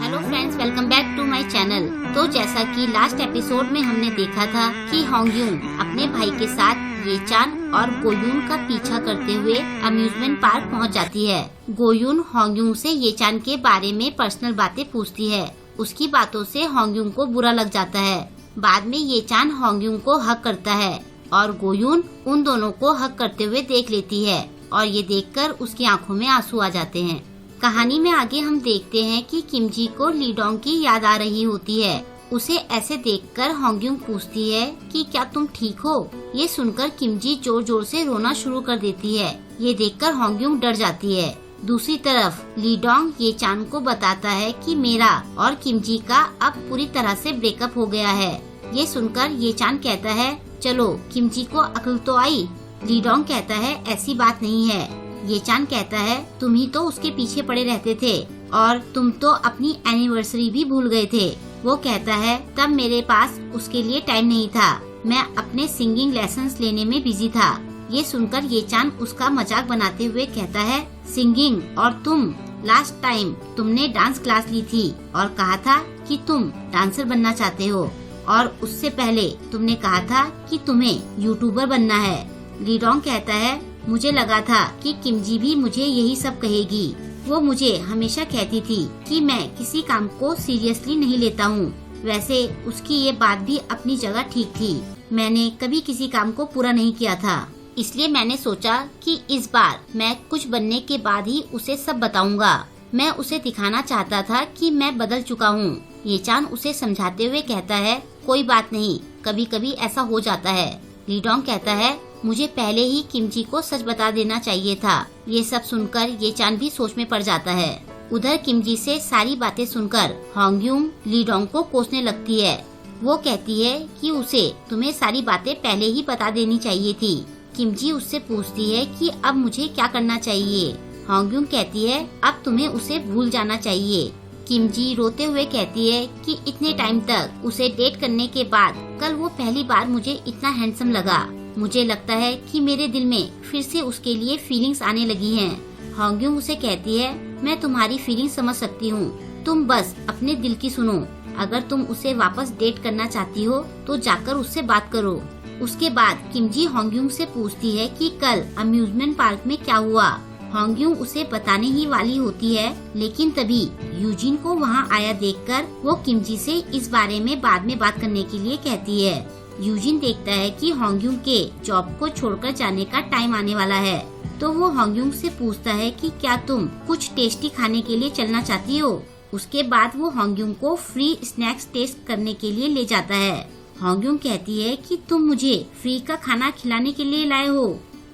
Hello friends, welcome back to my channel. तो जैसा कि लास्ट एपिसोड में हमने देखा था कि होंगयून अपने भाई के साथ ये चान और गोयून का पीछा करते हुए अम्यूजमेंट पार्क पहुंच जाती है। गोयून होंगयून से ये चान के बारे में पर्सनल बातें पूछती है। उसकी बातों से होंगयून को बुरा लग जाता है। बाद में ये चान होंगयून को हक करता है और गोयून उन दोनों को हक करते हुए देख लेती है और ये देखकर उसकी आंखों में आंसू आ जाते हैं। कहानी में आगे हम देखते हैं कि किमजी को लीडोंग की याद आ रही होती है। उसे ऐसे देखकर होंगयून पूछती है कि क्या तुम ठीक हो? ये सुनकर किमजी जोर जोर से रोना शुरू कर देती है। ये देखकर होंगयून डर जाती है। दूसरी तरफ लीडोंग ये चान को बताता है कि मेरा और किमजी का अब पूरी तरह से ब्रेकअप हो गया है। ये सुनकर ये चान कहता है, चलो किमजी को अक्ल तो आई। लीडोंग कहता है, ऐसी बात नहीं है। ये चान कहता है, तुम ही तो उसके पीछे पड़े रहते थे और तुम तो अपनी एनिवर्सरी भी भूल गए थे। वो कहता है, तब मेरे पास उसके लिए टाइम नहीं था, मैं अपने सिंगिंग लेसन्स लेने में बिजी था। ये सुनकर ये चान उसका मजाक बनाते हुए कहता है, सिंगिंग और तुम लास्ट टाइम तुमने डांस क्लास ली थी और कहा था कि तुम डांसर बनना चाहते हो और उससे पहले तुमने कहा था कि तुम्हें यूट्यूबर बनना है। लीडोंग कहता है, मुझे लगा था कि किमजी भी मुझे यही सब कहेगी। वो मुझे हमेशा कहती थी कि मैं किसी काम को सीरियसली नहीं लेता हूँ। वैसे उसकी ये बात भी अपनी जगह ठीक थी। मैंने कभी किसी काम को पूरा नहीं किया था, इसलिए मैंने सोचा कि इस बार मैं कुछ बनने के बाद ही उसे सब बताऊंगा। मैं उसे दिखाना चाहता था कि मैं बदल चुका हूँ। ये चान उसे समझाते हुए कहता है, कोई बात नहीं, कभी कभी ऐसा हो जाता है। लीडोंग कहता है, मुझे पहले ही किमजी को सच बता देना चाहिए था। ये सब सुनकर ये चान भी सोच में पड़ जाता है। उधर किमजी से सारी बातें सुनकर होंगयून लीडोंग को कोसने लगती है। वो कहती है कि उसे तुम्हें सारी बातें पहले ही बता देनी चाहिए थी। किमजी उससे पूछती है कि अब मुझे क्या करना चाहिए। होंगयून कहती है, अब तुम्हें उसे भूल जाना चाहिए। किमजी रोते हुए कहती है कि इतने टाइम तक उसे डेट करने के बाद कल वो पहली बार मुझे इतना हैंडसम लगा। मुझे लगता है कि मेरे दिल में फिर से उसके लिए फीलिंग्स आने लगी हैं। होंगयून उसे कहती है, मैं तुम्हारी फीलिंग समझ सकती हूँ, तुम बस अपने दिल की सुनो। अगर तुम उसे वापस डेट करना चाहती हो तो जाकर उससे बात करो। उसके बाद किमजी होंगयून से पूछती है कि कल अम्यूजमेंट पार्क में क्या हुआ। होंगयून उसे बताने ही वाली होती है, लेकिन तभी यूजिन को वहाँ आया देखकर वो किमजी से इस बारे में बाद में बात करने के लिए कहती है। यूजिन देखता है कि होंगयून के जॉब को छोड़कर जाने का टाइम आने वाला है, तो वो होंगयून से पूछता है कि क्या तुम कुछ टेस्टी खाने के लिए चलना चाहती हो। उसके बाद वो होंगयून को फ्री स्नैक्स टेस्ट करने के लिए ले जाता है। होंगयून कहती है कि तुम मुझे फ्री का खाना खिलाने के लिए लाए हो।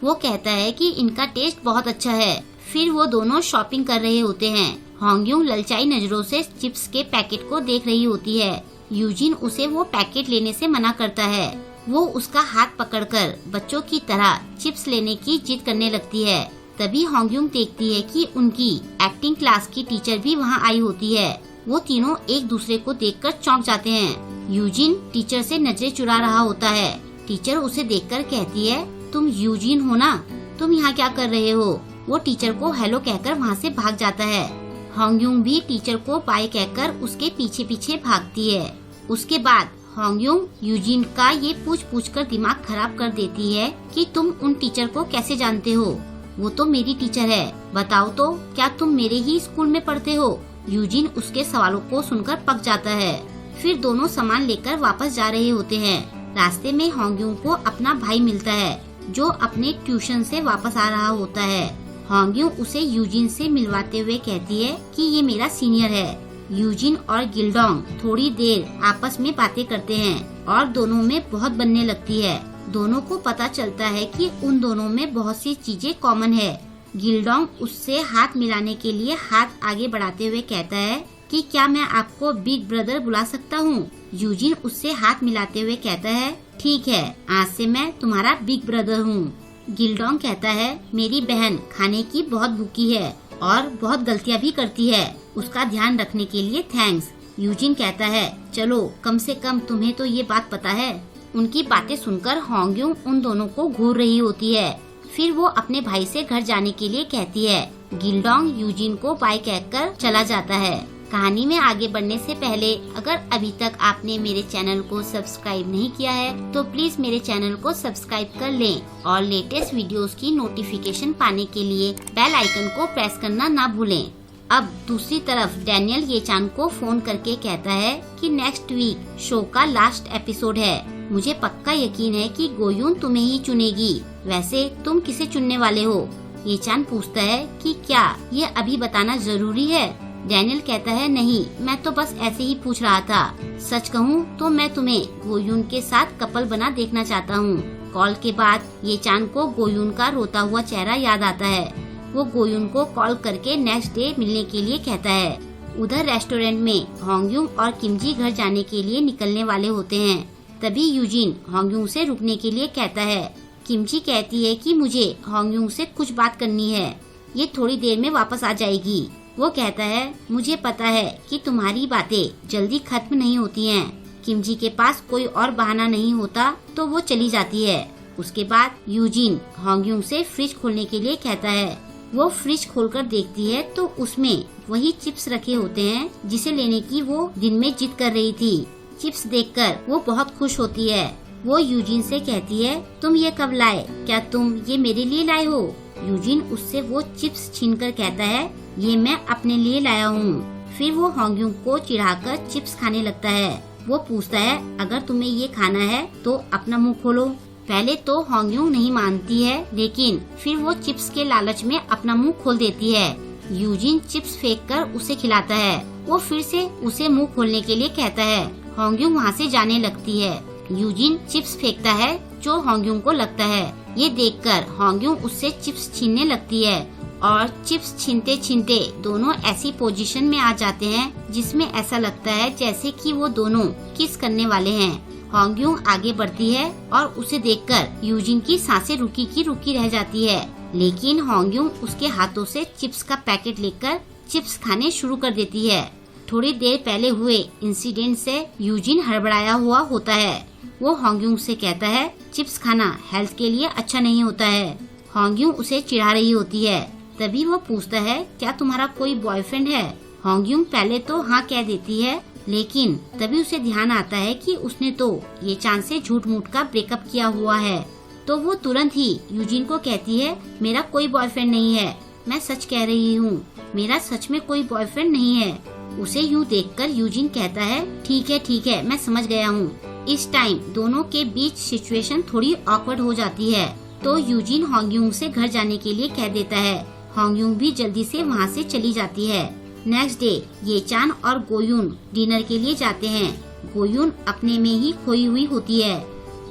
वो कहता है कि इनका टेस्ट बहुत अच्छा है। फिर वो दोनों शॉपिंग कर रहे होते हैं। होंगयून ललचाई नजरों से चिप्स के पैकेट को देख रही होती है। यूजिन उसे वो पैकेट लेने से मना करता है। वो उसका हाथ पकड़कर बच्चों की तरह चिप्स लेने की जिद करने लगती है। तभी होंगयून देखती है कि उनकी एक्टिंग क्लास की टीचर भी वहाँ आई होती है। वो तीनों एक दूसरे को देखकर चौंक जाते हैं। यूजिन टीचर से नजरें चुरा रहा होता है। टीचर उसे देखकर कहती है, तुम यूजिन हो ना? तुम यहाँ क्या कर रहे हो? वो टीचर को हेलो कहकर वहाँ से भाग जाता है। होंगयून भी टीचर को बाय कहकर उसके पीछे पीछे भागती है। उसके बाद होंगयून यूजिन का ये पूछ कर दिमाग खराब कर देती है कि तुम उन टीचर को कैसे जानते हो? वो तो मेरी टीचर है, बताओ तो क्या तुम मेरे ही स्कूल में पढ़ते हो? यूजिन उसके सवालों को सुनकर पक जाता है। फिर दोनों सामान लेकर वापस जा रहे होते हैं। रास्ते में होंगयून को अपना भाई मिलता है जो अपने ट्यूशन से वापस आ रहा होता है। होंगयून उसे यूजिन से मिलवाते हुए कहती है कि ये मेरा सीनियर है। यूजिन और गिल्डोंग थोड़ी देर आपस में बातें करते हैं और दोनों में बहुत बनने लगती है। दोनों को पता चलता है कि उन दोनों में बहुत सी चीजें कॉमन है। गिल्डोंग उससे हाथ मिलाने के लिए हाथ आगे बढ़ाते हुए कहता है कि क्या मैं आपको बिग ब्रदर बुला सकता हूँ? यूजिन उससे हाथ मिलाते हुए कहता है, ठीक है, आज से मैं तुम्हारा बिग ब्रदर हूँ। गिल्डोंग कहता है, मेरी बहन खाने की बहुत भूखी है और बहुत गलतियाँ भी करती है, उसका ध्यान रखने के लिए थैंक्स। यूजिन कहता है, चलो कम से कम तुम्हें तो ये बात पता है। उनकी बातें सुनकर होंगयून उन दोनों को घूर रही होती है। फिर वो अपने भाई से घर जाने के लिए कहती है। गिल्डोंग यूजिन को बाय कहकर चला जाता है। कहानी में आगे बढ़ने से पहले अगर अभी तक आपने मेरे चैनल को सब्सक्राइब नहीं किया है तो प्लीज मेरे चैनल को सब्सक्राइब कर लें और लेटेस्ट वीडियोस की नोटिफिकेशन पाने के लिए बेल आइकन को प्रेस करना ना भूलें। अब दूसरी तरफ डैनियल ये चान को फोन करके कहता है कि नेक्स्ट वीक शो का लास्ट एपिसोड है। मुझे पक्का यकीन है कि गोयून तुम्हें ही चुनेगी। वैसे तुम किसे चुनने वाले हो? ये चान पूछता है कि क्या ये अभी बताना जरूरी है? डैनियल कहता है नहीं, मैं तो बस ऐसे ही पूछ रहा था। सच कहूँ तो मैं तुम्हें गोयून के साथ कपल बना देखना चाहता हूँ। कॉल के बाद ये चान को गोयून का रोता हुआ चेहरा याद आता है। वो गोयून को कॉल करके नेक्स्ट डे मिलने के लिए कहता है। उधर रेस्टोरेंट में होंगयुंग और किमजी घर जाने के लिए निकलने वाले होते हैं। तभी यूजिन होंगयुंग से रुकने के लिए कहता है। किमजी कहती है कि मुझे होंगयुंग से कुछ बात करनी है, ये थोड़ी देर में वापस आ जाएगी। वो कहता है मुझे पता है कि तुम्हारी बातें जल्दी खत्म नहीं होती हैं। किमजी के पास कोई और बहाना नहीं होता तो वो चली जाती है। उसके बाद यूजिन होंगयुंग से फ्रिज खोलने के लिए कहता है। वो फ्रिज खोलकर देखती है तो उसमें वही चिप्स रखे होते हैं जिसे लेने की वो दिन में जिद कर रही थी। चिप्स देखकर वो बहुत खुश होती है। वो यूजिन से कहती है तुम ये कब लाए? क्या तुम ये मेरे लिए लाए हो? यूजिन उससे वो चिप्स छीनकर कहता है ये मैं अपने लिए लाया हूँ। फिर वो होंगयुंग को चिढ़ाकर चिप्स खाने लगता है। वो पूछता है अगर तुम्हें ये खाना है तो अपना मुंह खोलो। पहले तो होंगयुंग नहीं मानती है, लेकिन फिर वो चिप्स के लालच में अपना मुंह खोल देती है। यूजिन चिप्स फेंककर उसे खिलाता है। वो फिर से उसे मुंह खोलने के लिए कहता है। होंगयुंग वहाँ से जाने लगती है। यूजिन चिप्स फेंकता है जो होंगयुंग को लगता है। ये देखकर होंगयुंग उससे चिप्स छीनने लगती है और चिप्स छीनते छीनते दोनों ऐसी पोजीशन में आ जाते हैं जिसमें ऐसा लगता है जैसे कि वो दोनों किस करने वाले हैं। होंगयुंग आगे बढ़ती है और उसे देखकर यूजिन की सांसें रुकी की रुकी रह जाती है, लेकिन होंगयुंग उसके हाथों से चिप्स का पैकेट लेकर चिप्स खाने शुरू कर देती है। थोड़ी देर पहले हुए इंसिडेंट से यूजिन हड़बड़ाया हुआ होता है। वो होंगयुंग से कहता है चिप्स खाना हेल्थ के लिए अच्छा नहीं होता है। होंगयुंग उसे चिढ़ा रही होती है। तभी वो पूछता है क्या तुम्हारा कोई बॉयफ्रेंड है? होंगयुंग पहले तो हाँ कह देती है, लेकिन तभी उसे ध्यान आता है कि उसने तो ये चान से झूठ मूठ का ब्रेकअप किया हुआ है। तो वो तुरंत ही यूजिन को कहती है मेरा कोई बॉयफ्रेंड नहीं है, मैं सच कह रही हूँ, मेरा सच में कोई बॉयफ्रेंड नहीं है। उसे यूँ देखकर यूजिन कहता है ठीक है मैं समझ गया हूँ। इस टाइम दोनों के बीच सिचुएशन थोड़ी ऑकवर्ड हो जाती है। तो यूजिन होंगयुंग से घर जाने के लिए कह देता है। होंगयुंग भी जल्दी से वहाँ से चली जाती है। नेक्स्ट डे ये चान और गोयून डिनर के लिए जाते हैं। गोयून अपने में ही खोई हुई होती है।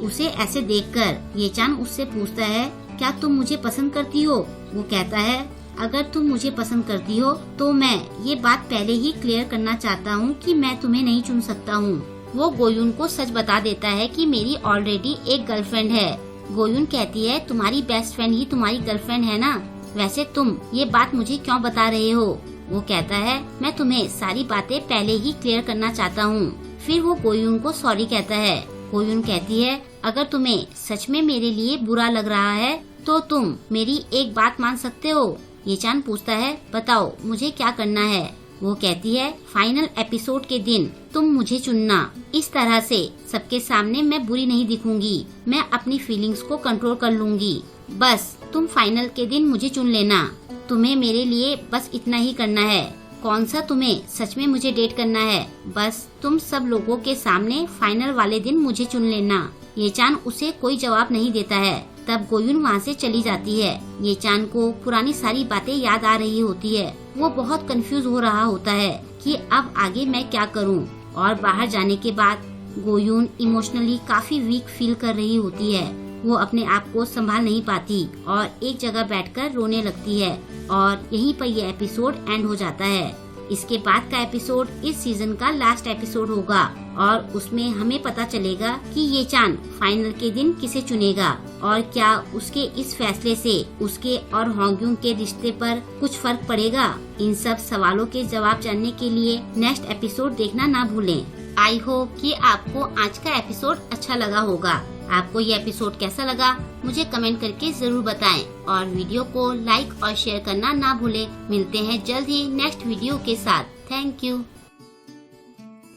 उसे ऐसे देखकर ये चान उससे पूछता है क्या तुम मुझे पसंद करती हो? वो कहता है अगर तुम मुझे पसंद करती हो तो मैं ये बात पहले ही क्लियर करना चाहता हूँ कि मैं तुम्हें नहीं चुन सकता हूँ। वो गोयून को सच बता देता है कि मेरी ऑलरेडी एक गर्लफ्रेंड है। गोयून कहती है तुम्हारी बेस्ट फ्रेंड ही तुम्हारी गर्लफ्रेंड है ना, वैसे तुम ये बात मुझे क्यों बता रहे हो? वो कहता है मैं तुम्हें सारी बातें पहले ही क्लियर करना चाहता हूँ। फिर वो गोयून को सॉरी कहता है। गोयून कहती है अगर तुम्हें सच में मेरे लिए बुरा लग रहा है तो तुम मेरी एक बात मान सकते हो। ये चान पूछता है बताओ मुझे क्या करना है? वो कहती है फाइनल एपिसोड के दिन तुम मुझे चुनना। इस तरह से सबके सामने मैं बुरी नहीं दिखूंगी, मैं अपनी फीलिंग्स को कंट्रोल कर लूंगी। बस तुम फाइनल के दिन मुझे चुन लेना। तुम्हें मेरे लिए बस इतना ही करना है। कौन सा तुम्हें सच में मुझे डेट करना है? बस तुम सब लोगों के सामने फाइनल वाले दिन मुझे चुन लेना। ये चान उसे कोई जवाब नहीं देता है। तब गोयून वहाँ से चली जाती है। ये चान को पुरानी सारी बातें याद आ रही होती है। वो बहुत कंफ्यूज हो रहा होता है कि अब आगे मैं क्या करूँ। और बाहर जाने के बाद गोयून इमोशनली काफी वीक फील कर रही होती है। वो अपने आप को संभाल नहीं पाती और एक जगह बैठकर रोने लगती है और यहीं पर यह एपिसोड एंड हो जाता है। इसके बाद का एपिसोड इस सीजन का लास्ट एपिसोड होगा और उसमें हमें पता चलेगा कि ये चान फाइनल के दिन किसे चुनेगा और क्या उसके इस फैसले से उसके और होंगयुंग के रिश्ते पर कुछ फर्क पड़ेगा। इन सब सवालों के जवाब जानने के लिए नेक्स्ट एपिसोड देखना ना भूलें। आई होप कि आपको आज का एपिसोड अच्छा लगा होगा। आपको ये एपिसोड कैसा लगा मुझे कमेंट करके जरूर बताएं और वीडियो को लाइक और शेयर करना ना भूलें। मिलते हैं जल्द ही नेक्स्ट वीडियो के साथ। Thank you.